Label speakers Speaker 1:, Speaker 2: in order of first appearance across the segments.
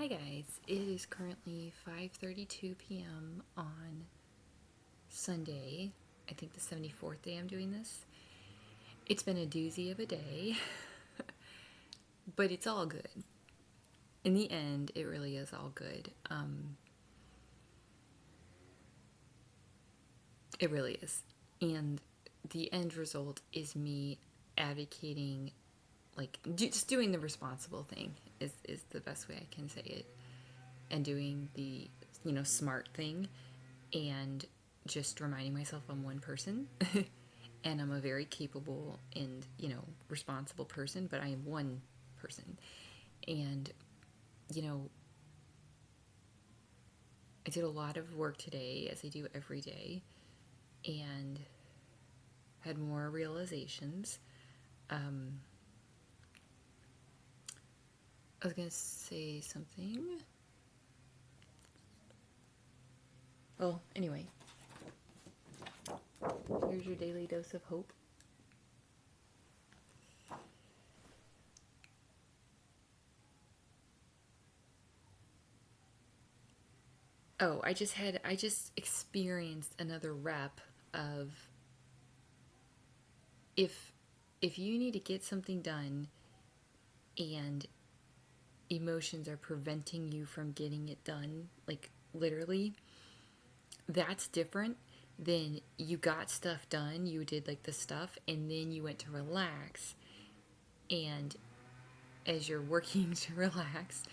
Speaker 1: Hi guys, it is currently 5:32 p.m. on Sunday. I think the 74th day I'm doing this. It's been a doozy of a day, but it's all good. In the end, it really is all good. It really is. And the end result is me advocating, like, just doing the responsible thing is the best way I can say it. And doing the, smart thing and just reminding myself I'm one person and I'm a very capable and, responsible person, but I am one person. And, you know, I did a lot of work today, as I do every day, and had more realizations. I was going to say something. Well, anyway, here's your daily dose of hope. Oh, I just experienced another rep of if if you need to get something done and emotions are preventing you from getting it done, like literally, that's different than you got stuff done, you did like the stuff, and then you went to relax. And as you're working to relax,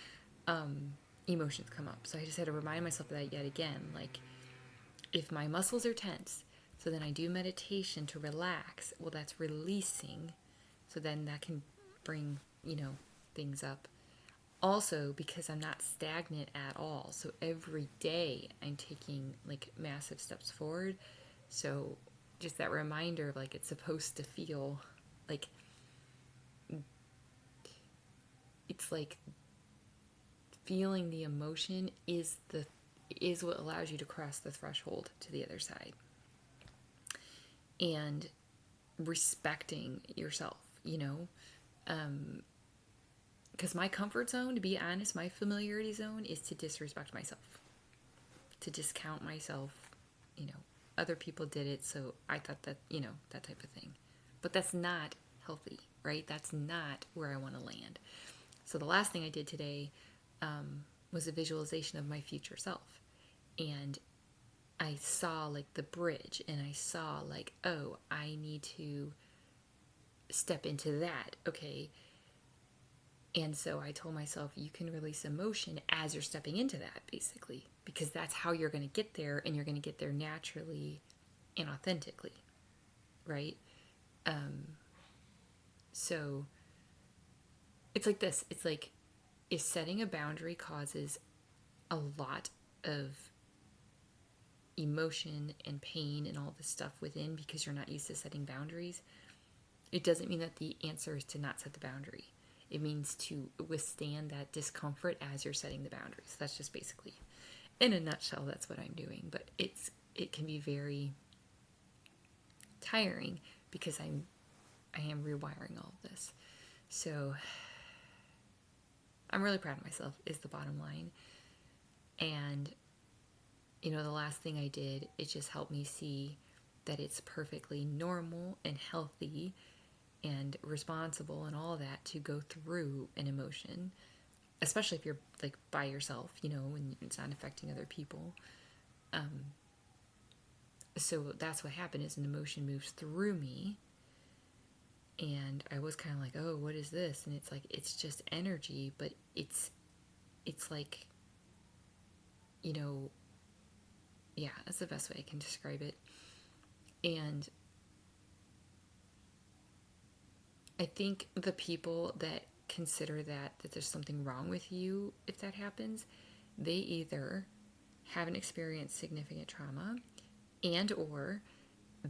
Speaker 1: emotions come up. So I just had to remind myself of that yet again. Like, if my muscles are tense, so then I do meditation to relax, well, that's releasing. So then that can bring, things up. Also, because I'm not stagnant at all. So every day I'm taking like massive steps forward. So just that reminder of like it's supposed to feel like it's like feeling the emotion is what allows you to cross the threshold to the other side. And respecting yourself, because my comfort zone, to be honest, my familiarity zone is to disrespect myself, to discount myself. you know Other people did it, so I thought that, that type of thing. But that's not healthy, right? That's not where I want to land. So the last thing I did today was a visualization of my future self. And I saw like the bridge, and I saw like, oh, I need to step into that. Okay. And so I told myself, you can release emotion as you're stepping into that, basically, because that's how you're going to get there, and you're going to get there naturally and authentically, right? So it's like this. It's like, if setting a boundary causes a lot of emotion and pain and all this stuff within because you're not used to setting boundaries, it doesn't mean that the answer is to not set the boundary. It means to withstand that discomfort as you're setting the boundaries. That's just basically, in a nutshell, that's what I'm doing. But it can be very tiring because I am rewiring all of this. So I'm really proud of myself is the bottom line. And the last thing I did, it just helped me see that it's perfectly normal and healthy and responsible and all that to go through an emotion, especially if you're like by yourself, and it's not affecting other people. So that's what happened, is an emotion moves through me, and I was kind of like, oh, what is this? And it's like, it's just energy, but it's like, yeah, that's the best way I can describe it. And I think the people that consider that there's something wrong with you if that happens, they either haven't experienced significant trauma, and or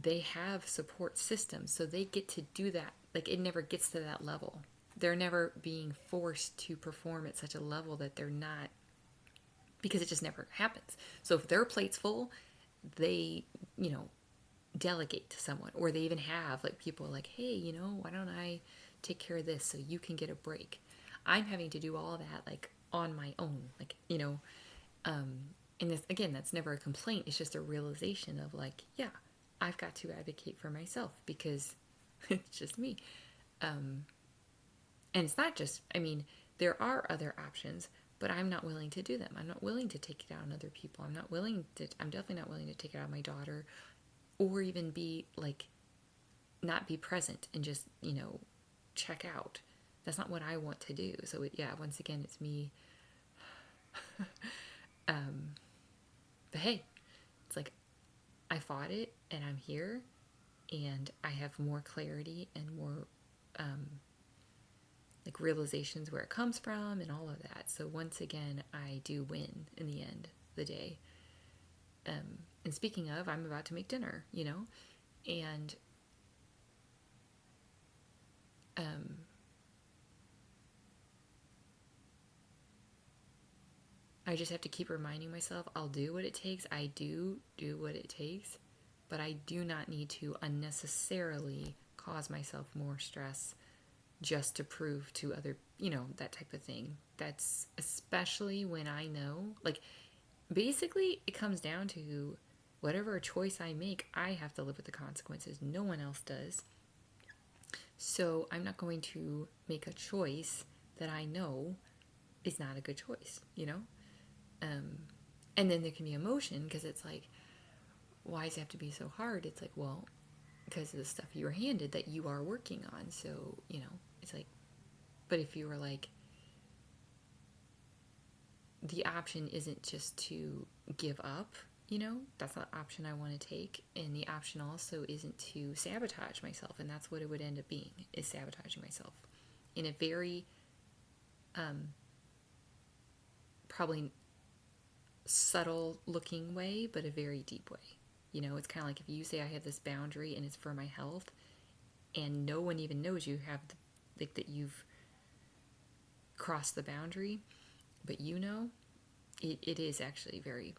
Speaker 1: they have support systems, so they get to do that. Like, it never gets to that level. They're never being forced to perform at such a level that they're not, because it just never happens. So if their plate's full, they, delegate to someone, or they even have like people like, hey, why don't I take care of this so you can get a break. I'm having to do all that like on my own. Like, and this, again, that's never a complaint. It's just a realization of like, yeah, I've got to advocate for myself because it's just me. And it's not just, I mean, there are other options, but I'm not willing to do them. I'm not willing to take it out on other people. I'm definitely not willing to take it out on my daughter, or even be like, not be present and just, check out. That's not what I want to do. So, yeah, once again, it's me. But hey, it's like, I fought it and I'm here and I have more clarity and more, like, realizations where it comes from and all of that. So once again, I do win in the end of the day. And speaking of, I'm about to make dinner, and I just have to keep reminding myself I'll do what it takes. I do what it takes, but I do not need to unnecessarily cause myself more stress just to prove to other, that type of thing. That's especially when I know, like, basically it comes down to whatever choice I make, I have to live with the consequences. No one else does. So I'm not going to make a choice that I know is not a good choice, And then there can be emotion because it's like, why does it have to be so hard? It's like, well, because of the stuff you were handed that you are working on. So, it's like, but if you were like, the option isn't just to give up, that's not the option I want to take. And the option also isn't to sabotage myself. And that's what it would end up being, is sabotaging myself in a very, probably subtle looking way, but a very deep way. It's kind of like if you say I have this boundary and it's for my health, and no one even knows you have that you've crossed the boundary, but it is actually very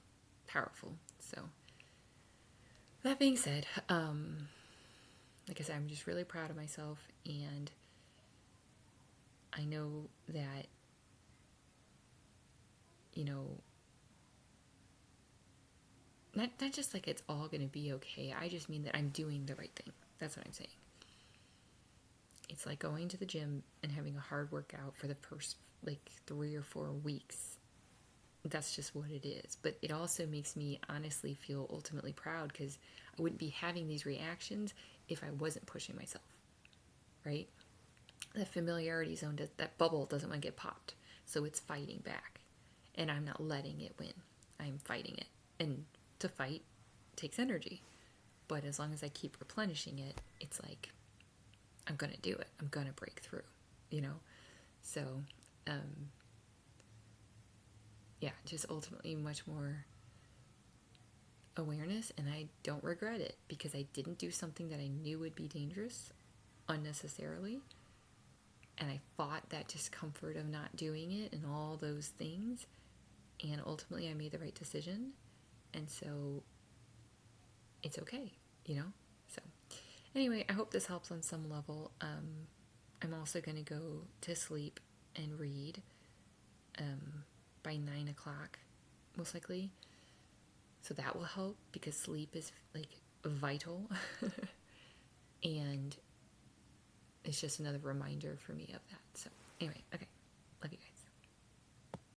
Speaker 1: powerful. So that being said, like I said, I'm just really proud of myself, and I know that, not just like it's all going to be okay. I just mean that I'm doing the right thing. That's what I'm saying. It's like going to the gym and having a hard workout for the first like 3 or 4 weeks. That's just what it is. But it also makes me honestly feel ultimately proud because I wouldn't be having these reactions if I wasn't pushing myself, right? That familiarity zone, that bubble doesn't want to get popped. So it's fighting back. And I'm not letting it win. I'm fighting it. And to fight takes energy. But as long as I keep replenishing it, it's like, I'm going to do it. I'm going to break through, So, yeah, just ultimately much more awareness, and I don't regret it because I didn't do something that I knew would be dangerous unnecessarily. And I fought that discomfort of not doing it and all those things. And ultimately, I made the right decision. And so it's okay, So anyway, I hope this helps on some level. I'm also going to go to sleep and read by 9 o'clock, most likely. So that will help because sleep is like vital. And it's just another reminder for me of that. So anyway, okay.